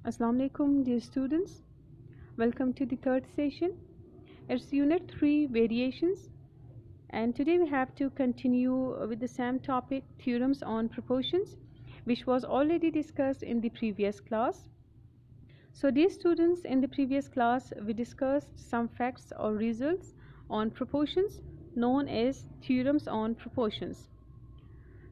Assalamu alaikum, dear students. Welcome to the third session. It's Unit 3 Variations, and today we have to continue with the same topic, Theorems on Proportions, which was already discussed in the previous class. So, dear students, in the previous class we discussed some facts or results on proportions known as Theorems on Proportions.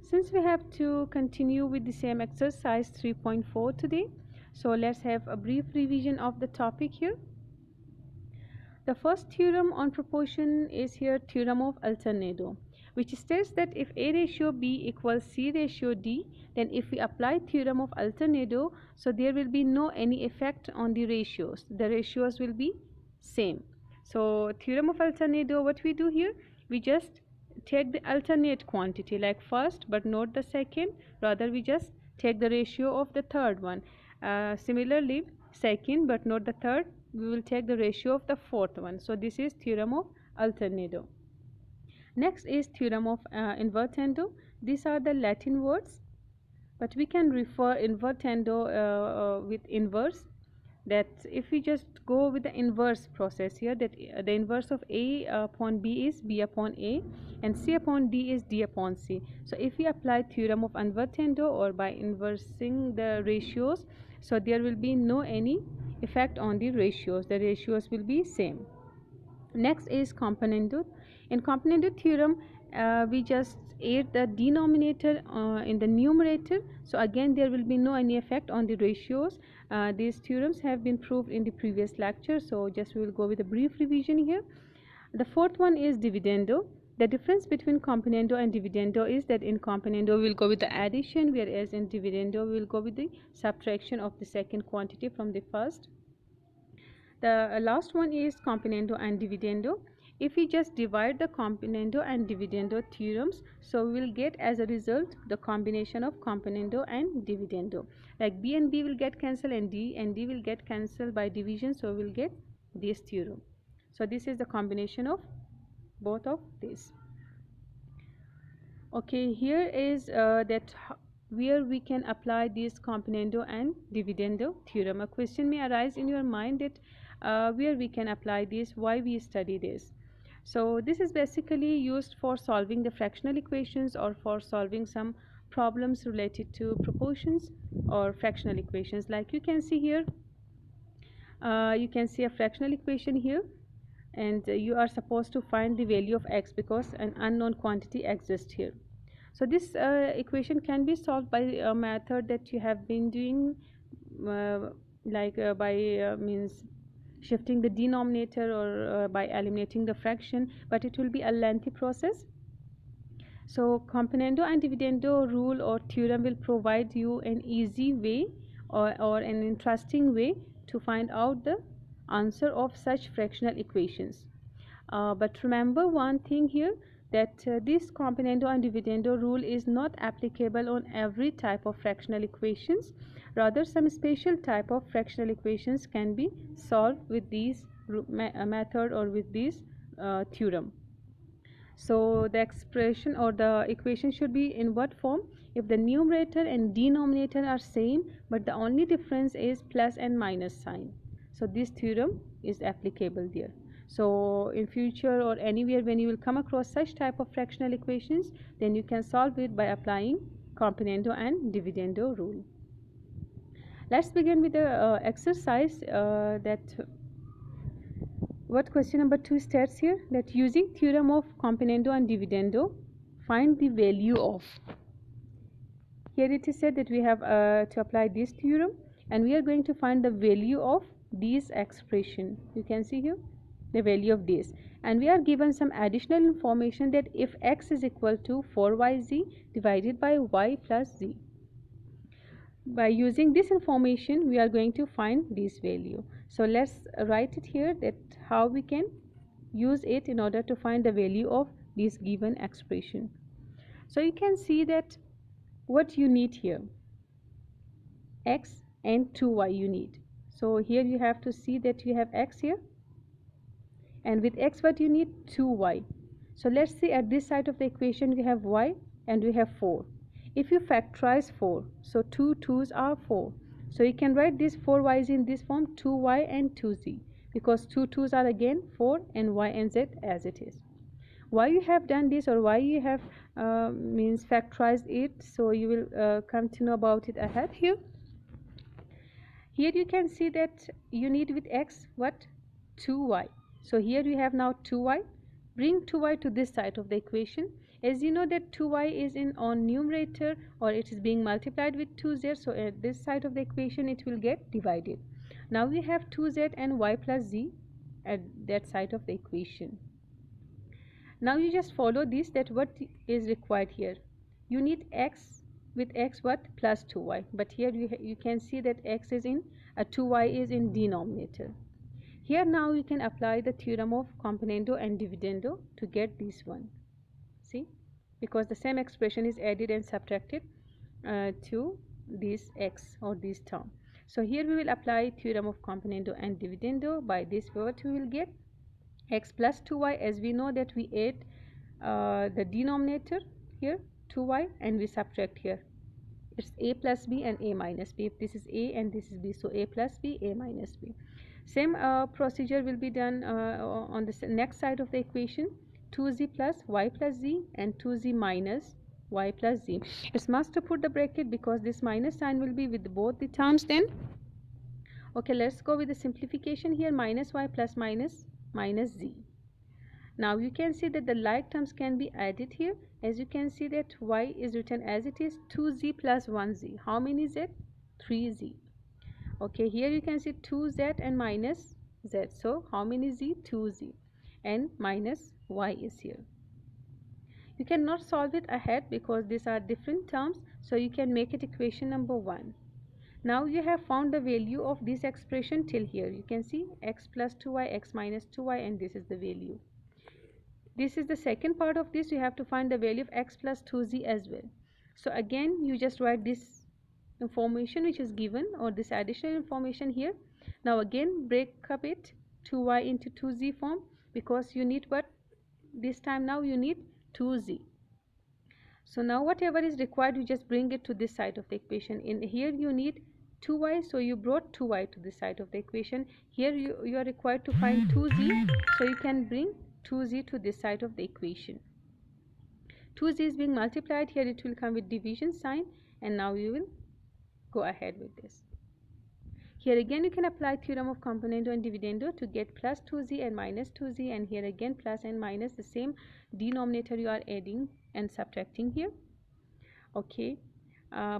Since we have to continue with the same exercise 3.4 today, so let's have a brief revision of the topic here. The first theorem on proportion is here Theorem of Alternator, which states that if A ratio B equals C ratio D, then if we apply Theorem of Alternator, so there will be no any effect on the ratios. The ratios will be same. So Theorem of Alternator, what we do here, we just take the alternate quantity like first but not the second, rather we just take the ratio of the third one. Similarly, second but not the third, we will take the ratio of the fourth one. So this is Theorem of Alternator. Next is Theorem of Invertendo. These are the Latin words, but we can refer invertendo with inverse, that if we just go with the inverse process here, that the inverse of A upon B is B upon A and C upon D is D upon C. So if we apply Theorem of Invertendo or by inversing the ratios, so there will be no any effect on the ratios. The ratios will be same. Next is Componendo. In Componendo theorem, we just add the denominator in the numerator, so again there will be no any effect on the ratios. These theorems have been proved in the previous lecture, so just we will go with a brief revision here. The fourth one is dividendo. The difference between componendo and dividendo is that in componendo we will go with the addition, whereas in dividendo we will go with the subtraction of the second quantity from the first. The last one is componendo and dividendo. If we just divide the componendo and dividendo theorems, so we will get as a result the combination of componendo and dividendo. Like B and B will get cancelled and D will get cancelled by division, so we will get this theorem. So this is the combination of both of these. Okay, here is that where we can apply this componendo and dividendo theorem. A question may arise in your mind that where we can apply this, why we study this. So this is basically used for solving the fractional equations or for solving some problems related to proportions or fractional equations. Like you can see here, you can see a fractional equation here, and you are supposed to find the value of x because an unknown quantity exists here. So this equation can be solved by a method that you have been doing, by means shifting the denominator or by eliminating the fraction, but it will be a lengthy process. So componendo and dividendo rule or theorem will provide you an easy way or an interesting way to find out the answer of such fractional equations. But remember one thing here, that this componendo and dividendo rule is not applicable on every type of fractional equations. Rather, some special type of fractional equations can be solved with this method or with this theorem. So the expression or the equation should be in what form? If the numerator and denominator are same, but the only difference is plus and minus sign, so this theorem is applicable there. So in future or anywhere when you will come across such type of fractional equations, then you can solve it by applying componendo and dividendo rule. Let's begin with the exercise that what question number 2 states here, that using theorem of componendo and dividendo, find the value of. Here it is said that we have to apply this theorem and we are going to find the value of this expression. You can see here the value of this, and we are given some additional information that if x is equal to 4yz divided by y plus z. By using this information we are going to find this value. So let's write it here, that how we can use it in order to find the value of this given expression. So you can see that what you need here, x and 2y you need. So here you have to see that you have x here, and with x what you need, 2y. So let's see, at this side of the equation we have y and we have 4. If you factorize 4, so 2 2's are 4. So you can write this 4y in this form, 2y and 2z, because 2 2's are again 4 and y and z as it is. Why you have done this, or why you have means factorized it, so you will come to know about it ahead. Here you can see that you need with x what, 2y. So here you have now 2y. Bring 2y to this side of the equation. As you know that 2y is in on numerator, or it is being multiplied with 2z, so at this side of the equation it will get divided. Now we have 2z and y plus z at that side of the equation. Now you just follow this, that what is required here. You need x with x what, plus 2y, but here you can see that x is in 2y is in denominator. Here now you can apply the theorem of componendo and dividendo to get this one. See, because the same expression is added and subtracted to this x or this term. So here we will apply theorem of componendo and dividendo. By this what we will get, x plus 2y, as we know that we add the denominator here 2y and we subtract here, it's a plus b and a minus b. If this is a and this is b, so a plus b, a minus b. Same procedure will be done on the next side of the equation, 2z plus y plus z and 2z minus y plus z. It's must to put the bracket because this minus sign will be with both the terms then. Okay, let's go with the simplification here, minus y plus minus minus z. Now you can see that the like terms can be added here. As you can see that y is written as it is, 2z plus 1z. How many z? 3z. Okay, here you can see 2z and minus z. So how many z? 2z. And minus y is here. You cannot solve it ahead because these are different terms. So you can make it equation number 1. Now you have found the value of this expression till here. You can see x plus 2y, x minus 2y, and this is the value. This is the second part of this. You have to find the value of x plus 2z as well. So again you just write this information which is given, or this additional information here. Now again break up it, 2y into 2z form, because you need what this time, now you need 2z. So now whatever is required, you just bring it to this side of the equation. In here you need 2y, so you brought 2y to this side of the equation. Here you are required to find 2z, so you can bring 2z to this side of the equation. 2z is being multiplied here, it will come with division sign, and now you will go ahead with this. Here again you can apply theorem of componendo and dividendo to get plus 2z and minus 2z, and here again plus and minus, the same denominator you are adding and subtracting here. Okay,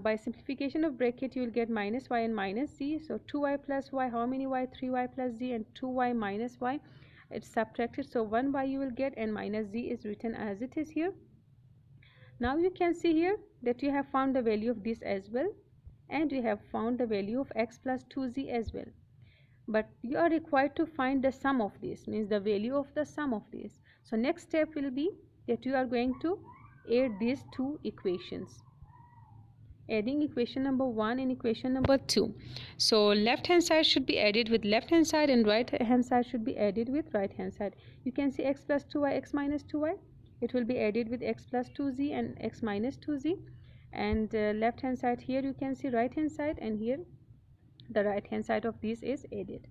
by simplification of bracket you will get minus y and minus z. So 2y plus y, how many y? 3y plus z, and 2y minus y, it's subtracted, so 1y you will get, and minus z is written as it is here. Now you can see here that you have found the value of this as well, and you have found the value of x plus 2z as well, but you are required to find the sum of this, means the value of the sum of this. So next step will be that you are going to add these two equations, adding equation number 1 and equation number 2. So left hand side should be added with left hand side, and right hand side should be added with right hand side. You can see x plus 2y, x minus 2y, it will be added with x plus 2z and x minus 2z, and left hand side here you can see right hand side, and here the right hand side of this is added.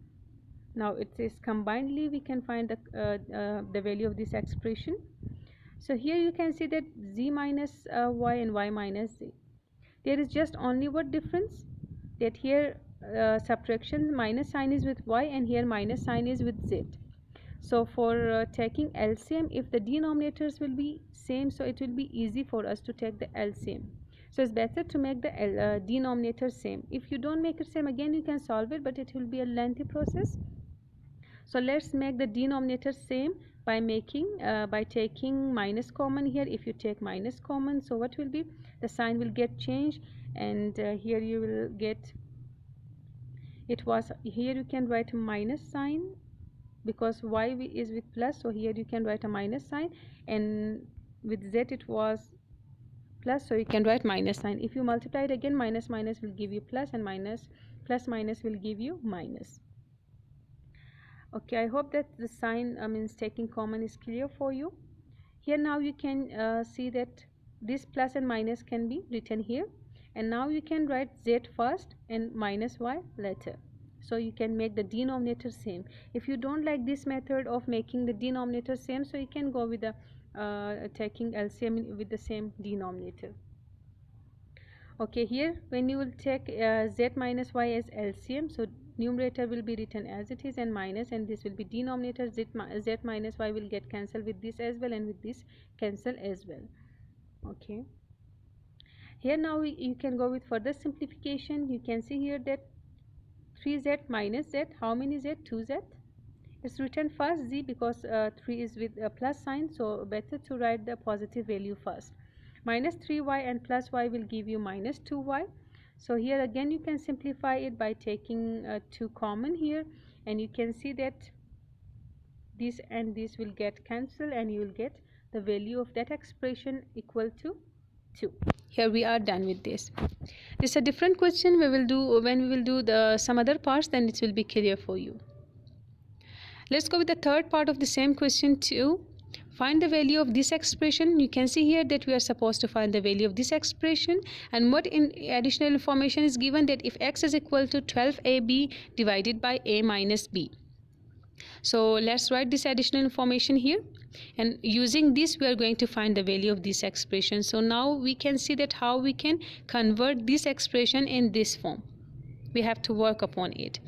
Now it is combinedly we can find the value of this expression. So here you can see that z minus y and y minus z. There is just only what difference, that here subtraction minus sign is with y, and here minus sign is with z. So for taking LCM, if the denominators will be same, so it will be easy for us to take the LCM. So it's better to make the denominator same. If you don't make it same, again you can solve it, but it will be a lengthy process. So let's make the denominator same by making by taking minus common here. If you take minus common, so what will be, the sign will get changed, and here you will get, it was here you can write a minus sign because y is with plus, so here you can write a minus sign, and with z it was plus, so you can write minus sign. If you multiply it again, minus minus will give you plus, and minus plus minus will give you minus. Okay, I hope that the sign means taking common is clear for you. Here now you can see that this plus and minus can be written here, and now you can write z first and minus y later. So you can make the denominator same. If you don't like this method of making the denominator same, so you can go with the taking LCM with the same denominator. Okay, here when you will take z minus y as LCM, so numerator will be written as it is and minus, and this will be denominator. Z minus y will get cancelled with this as well, and with this cancel as well. Okay, here now you can go with further simplification. You can see here that 3z minus z, how many z? 2z. It's written first z because 3 is with a plus sign, so better to write the positive value first. Minus 3y and plus y will give you minus 2y. So here again you can simplify it by taking 2 common here, and you can see that this and this will get cancelled, and you will get the value of that expression equal to 2. Here we are done with this. This is a different question we will do when we will do the some other parts, then it will be clear for you. Let's go with the third part of the same question too. Find the value of this expression. You can see here that we are supposed to find the value of this expression, and what in additional information is given, that if x is equal to 12ab divided by a minus b. So let's write this additional information here, and using this we are going to find the value of this expression. So now we can see that how we can convert this expression in this form. We have to work upon it.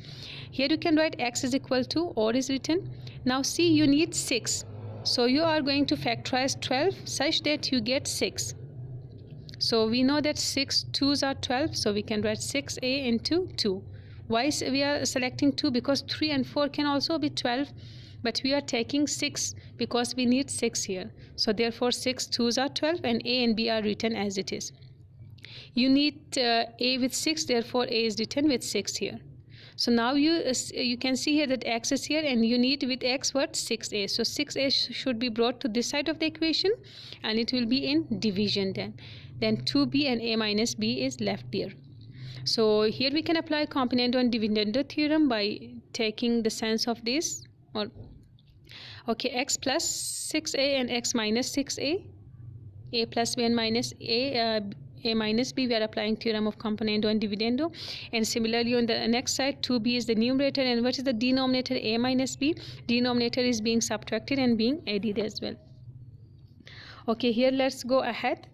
Here you can write x is equal to, or is written. Now see, you need 6. So you are going to factorize 12 such that you get 6. So we know that 6 2s are 12, so we can write 6a into 2. Why we are selecting 2? Because 3 and 4 can also be 12, but we are taking 6 because we need 6 here. So therefore 6 2s are 12, and a and b are written as it is. You need a with 6, therefore a is written with 6 here. So now you can see here that x is here, and you need with x what? 6a. So 6a should be brought to this side of the equation, and it will be in division then. Then 2b and a minus b is left there. So here we can apply componendo and dividendo theorem by taking the sense of this. Or okay, x plus 6a and x minus 6a, a plus b and minus a minus b, we are applying theorem of componendo and dividendo. And similarly on the next side, 2b is the numerator, and what is the denominator? A minus b. Denominator is being subtracted and being added as well. Okay, here let's go ahead.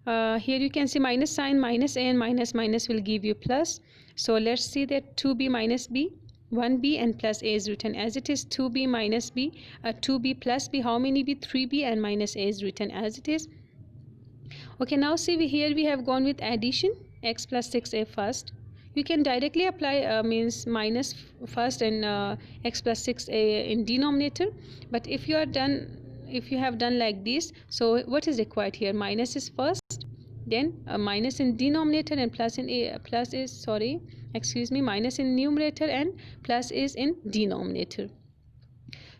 Here you can see minus sign, minus a and minus minus will give you plus. So let's see that 2b minus b, 1b and plus a is written as it is. 2b minus b, 2b plus b, how many b? 3b, and minus a is written as it is. Okay, now see here we have gone with addition, x plus 6a first. You can directly apply means minus first and x plus 6a in denominator. But if you have done like this, so what is required here? Minus is first, then minus in denominator and plus in a, minus in numerator and plus is in denominator.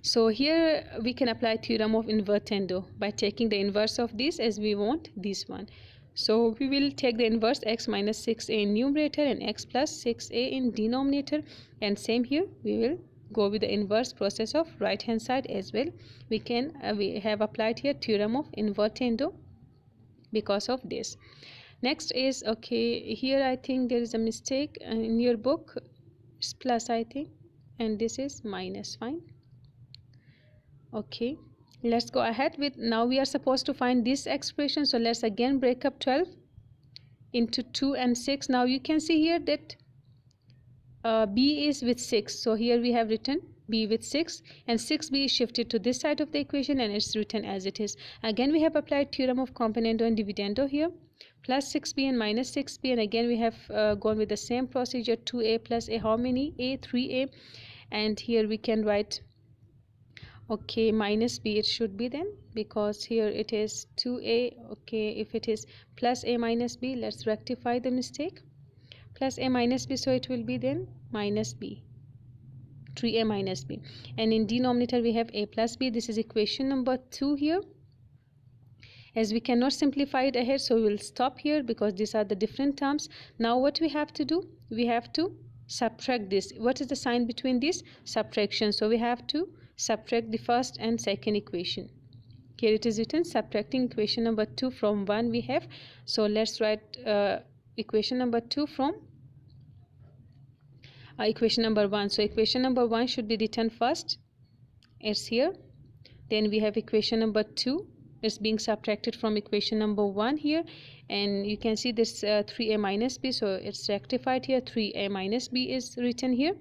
So here we can apply theorem of invertendo by taking the inverse of this, as we want this one. So we will take the inverse, x minus 6a in numerator and x plus 6a in denominator, and same here we will go with the inverse process of right hand side as well. We have applied here theorem of invertendo because of this. Next is, okay, here I think there is a mistake in your book. It's plus, I think, and this is minus. Fine. Okay, let's go ahead with, now we are supposed to find this expression. So let's again break up 12 into 2 and 6. Now you can see here that b is with 6, so here we have written b with 6, and 6b is shifted to this side of the equation, and it's written as it is. Again we have applied theorem of componendo and dividendo here, plus 6b and minus 6b, and again we have gone with the same procedure, 2a plus a, how many? A, 3a, and here we can write, okay, minus b it should be then, because here it is 2a. Okay, if it is plus a minus b, let's rectify the mistake, plus a minus b, so it will be then minus b, 3a minus b, and in denominator we have a plus b. This is equation number 2 here. As we cannot simplify it ahead, so we will stop here because these are the different terms. Now what we have to do, we have to subtract this. What is the sign between this? Subtraction. So we have to subtract the first and second equation. Here it is written subtracting equation number 2 from 1 we have. So let's write equation number 2 from equation number 1. So equation number 1 should be written first. It's here. Then we have equation number 2. It's being subtracted from equation number 1 here. And you can see this 3a minus b. So it's rectified here. 3a minus b is written here.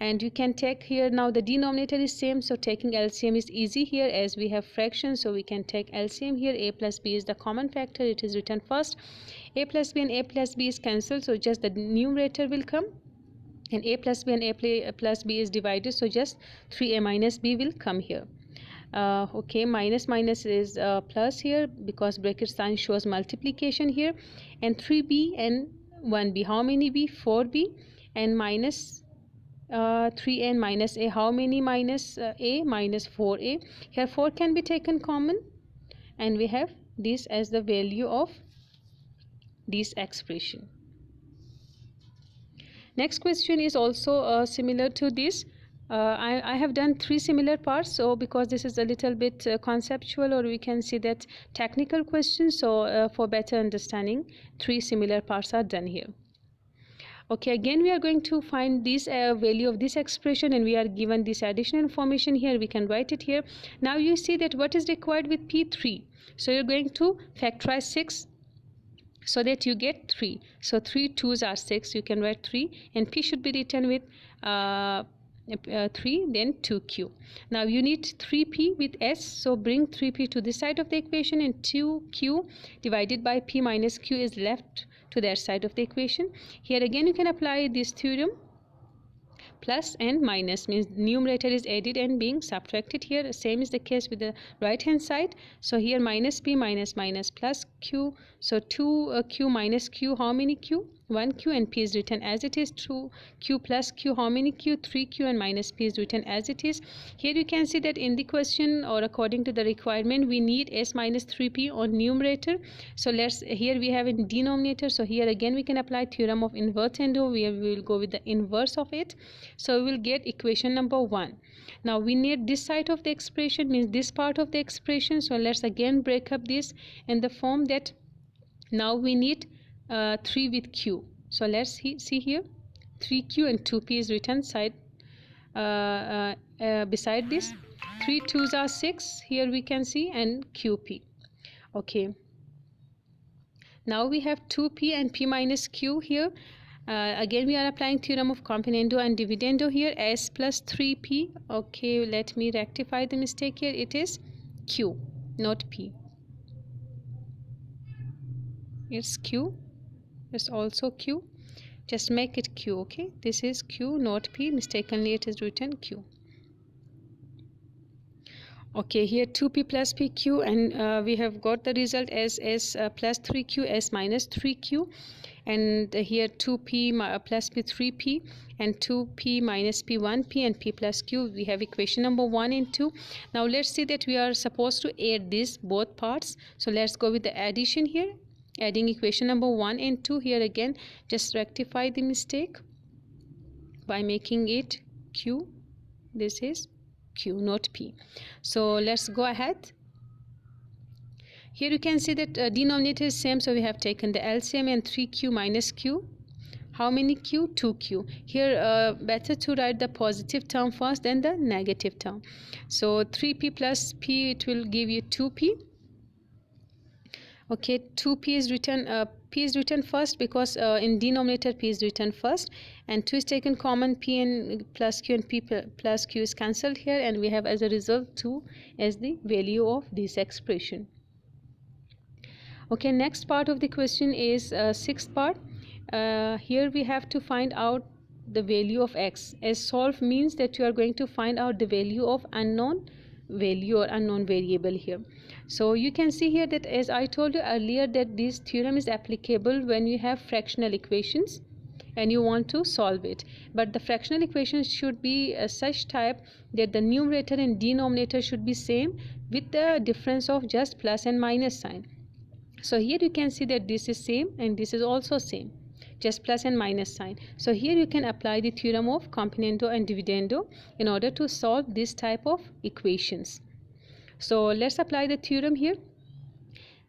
And you can take here, now the denominator is same, so taking LCM is easy here as we have fractions, so we can take LCM here. A plus b is the common factor, it is written first. A plus b and a plus b is cancelled, so just the numerator will come, and a plus b and a plus b is divided, so just 3a minus b will come here. Okay, minus is plus here because bracket sign shows multiplication here, and 3b and 1b, how many b? 4b, and minus 3a and minus a, how many minus a? Minus 4a. Here 4 can be taken common, and we have this as the value of this expression. Next question is also similar to this. I have done 3 similar parts, so because this is a little bit conceptual, or we can see that technical questions, so for better understanding 3 similar parts are done here. Okay, again we are going to find this value of this expression, and we are given this additional information here. We can write it here. Now you see that what is required with p3. So you're going to factorize 6 so that you get 3. So 3 2s are 6. You can write 3, and p should be written with 3, then 2q. Now you need 3p with s, so bring 3p to this side of the equation, and 2q divided by p minus q is left to that side of the equation. Here again you can apply this theorem. Plus and minus means numerator is added and being subtracted here. Same is the case with the right hand side. So here minus p minus plus q. So 2q minus q, how many q? 1q, and p is written as it is. 2q plus q, how many q? 3q, and minus p is written as it is. Here you can see that in the question, or according to the requirement, we need s minus 3p on numerator. So here we have in denominator. So here again we can apply theorem of invertendo. We will go with the inverse of it. So we will get equation number 1. Now we need this side of the expression, means this part of the expression. So let's again break up this in the form that now we need 3 with q. So let's see here, 3q and 2p is written side beside this. 3 2s are 6 here we can see, and qp. Okay, now we have 2p and p minus q here. Again we are applying theorem of componendo and dividendo here. S plus 3p. Okay, let me rectify the mistake here. It is q, not p. It's q. It's also q. Just make it q. Okay, this is q, not p. Mistakenly it is written q. Okay, here 2p plus pq, and we have got the result as s plus 3q, s minus 3q, and here 2p plus p 3p, and 2p minus p 1p, and p plus q. We have equation number 1 and 2. Now let's see that we are supposed to add these both parts. So let's go with the addition here, adding equation number 1 and 2. Here again just rectify the mistake by making it q. This is q, not p. So let's go ahead. Here you can see that denominator is same, so we have taken the LCM, and 3q minus q. How many q? 2q. Here better to write the positive term first, then the negative term. So 3p plus p, it will give you 2p. Okay, 2p is written, p is written first because in denominator p is written first, and 2 is taken common, p and plus q, and p plus q is cancelled here, and we have as a result 2 as the value of this expression. Okay, next part of the question is sixth part. Here we have to find out the value of x. As solve means that you are going to find out the value of unknown value or unknown variable here. So you can see here that, as I told you earlier, that this theorem is applicable when you have fractional equations and you want to solve it. But the fractional equations should be such type that the numerator and denominator should be same with the difference of just plus and minus sign. So here you can see that this is same and this is also same, just plus and minus sign. So here you can apply the theorem of componendo and dividendo in order to solve this type of equations. So let's apply the theorem here.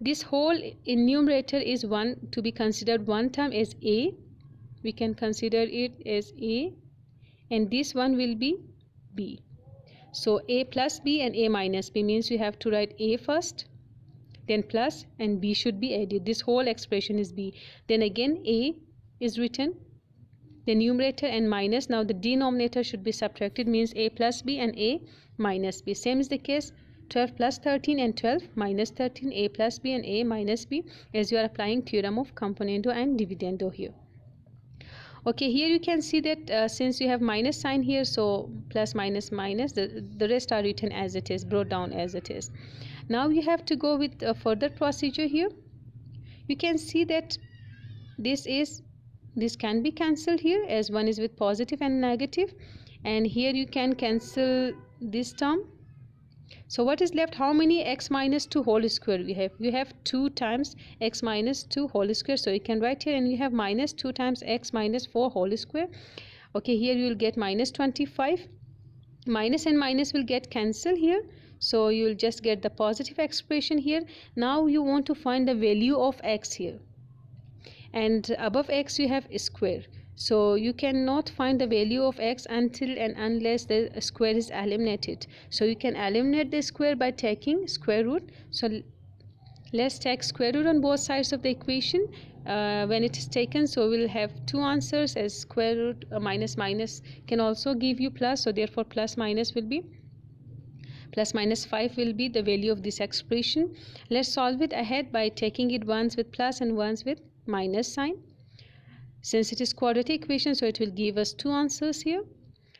This whole in numerator is one to be considered one term as a. We can consider it as a, and this one will be b. So a plus b and a minus b means you have to write a first, then plus, and b should be added. This whole expression is b. Then again a is written, the numerator and minus. Now the denominator should be subtracted, means a plus b and a minus b. Same is the case 12 plus 13 and 12 minus 13, a plus b and a minus b, as you are applying theorem of componendo and dividendo here. Okay, here you can see that since you have minus sign here, so plus minus minus, the rest are written as it is, brought down as it is. Now you have to go with a further procedure here. You can see that this can be cancelled here, as one is with positive and negative, and here you can cancel this term. So what is left? How many x minus 2 whole square we have? You have 2 times x minus 2 whole square. So you can write here, and you have minus 2 times x minus 4 whole square. Okay, here you will get minus 25. Minus and minus will get cancelled here. So you will just get the positive expression here. Now you want to find the value of x here. And above x you have square. So you cannot find the value of x until and unless the square is eliminated. So you can eliminate the square by taking square root. So let's take square root on both sides of the equation. When it is taken, so we'll have two answers, as square root minus minus can also give you plus. So therefore plus minus will be plus minus 5 will be the value of this expression. Let's solve it ahead by taking it once with plus and once with minus sign. Since it is quadratic equation, so it will give us two answers here.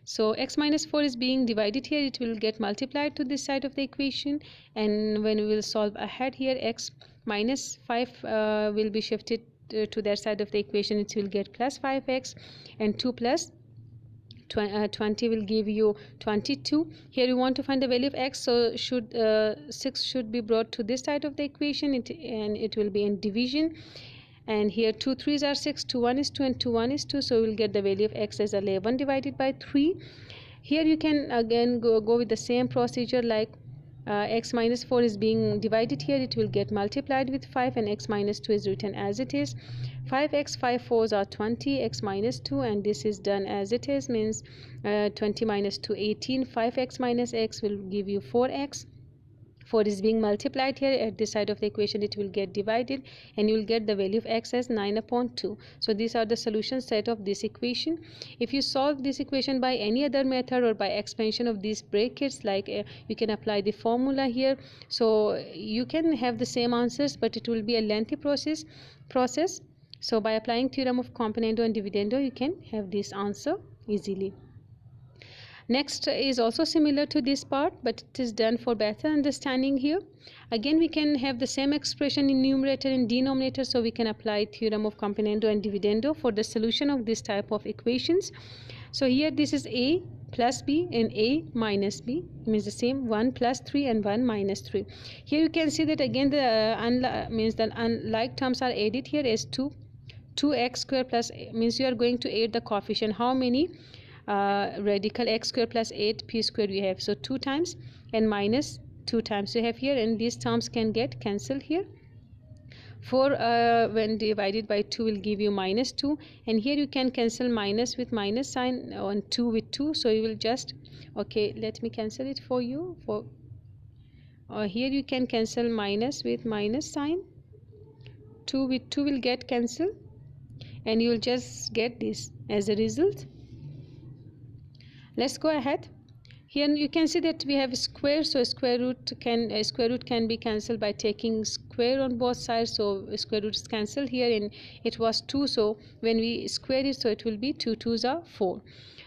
So x minus 4 is being divided here, it will get multiplied to this side of the equation, and when we will solve ahead here, x minus 5 will be shifted to that side of the equation. It will get plus 5x, and 2 plus 20 will give you 22. Here you want to find the value of x, so 6 should be brought to this side of the equation, and it will be in division. And here 2 3s are 6, 2 1 is 2, and 2 1 is 2, so we'll get the value of x as 11 divided by 3. Here you can again go with the same procedure, like x minus 4 is being divided here, it will get multiplied with 5, and x minus 2 is written as it is. 5x 5 4s are 20, x minus 2, and this is done as it is, means 20 minus 2 18. 5x minus x will give you 4x. 4 is being multiplied here at this side of the equation, it will get divided, and you will get the value of x as 9 upon 2. So these are the solution set of this equation. If you solve this equation by any other method or by expansion of these brackets, like you can apply the formula here, so you can have the same answers, but it will be a lengthy process. So by applying theorem of componendo and dividendo, you can have this answer easily. Next is also similar to this part, but it is done for better understanding here. Again, we can have the same expression in numerator and denominator, so we can apply theorem of componendo and dividendo for the solution of this type of equations. So here this is a plus b and a minus b, means the same 1 plus 3 and 1 minus 3. Here you can see that again the unlike terms are added here as 2x square plus means you are going to add the coefficient. How many radical x square plus 8p square we have? So 2 times, and minus 2 times we have here, and these terms can get cancelled here. 4 when divided by 2 will give you minus 2, and here you can cancel minus with minus sign and 2 with 2, so you will just, okay, let me cancel it for you. For here you can cancel minus with minus sign, 2 with 2 will get cancelled, and you will just get this as a result. Let's go ahead. Here you can see that we have square, so square root can be cancelled by taking square on both sides. So square root is cancelled here, and it was 2, so when we square it, so it will be 2 2s are 4.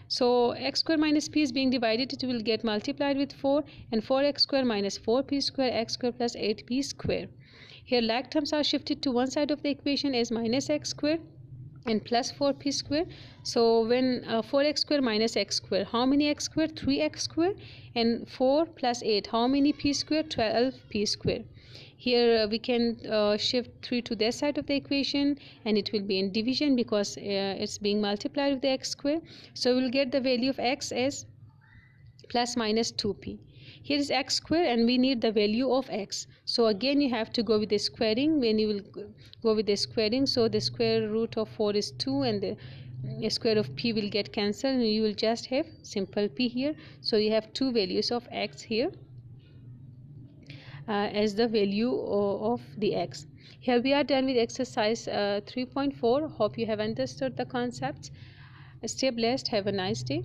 So x square minus p is being divided, it will get multiplied with 4, and 4x square minus 4p square, x square plus 8p square. Here like terms are shifted to one side of the equation as minus x square and plus 4p square. So when 4x square minus x square, how many x square? 3x square, and 4 plus 8, how many p square? 12p square. Here we can shift 3 to this side of the equation, and it will be in division because it's being multiplied with the x square. So we'll get the value of x as plus minus 2p. Here is x square and we need the value of x. So again you have to go with the squaring. When you will go with the squaring, so the square root of 4 is 2 and the square of p will get cancelled and you will just have simple p here. So you have two values of x here as the value of the x. Here we are done with exercise 3.4. Hope you have understood the concepts. Stay blessed. Have a nice day.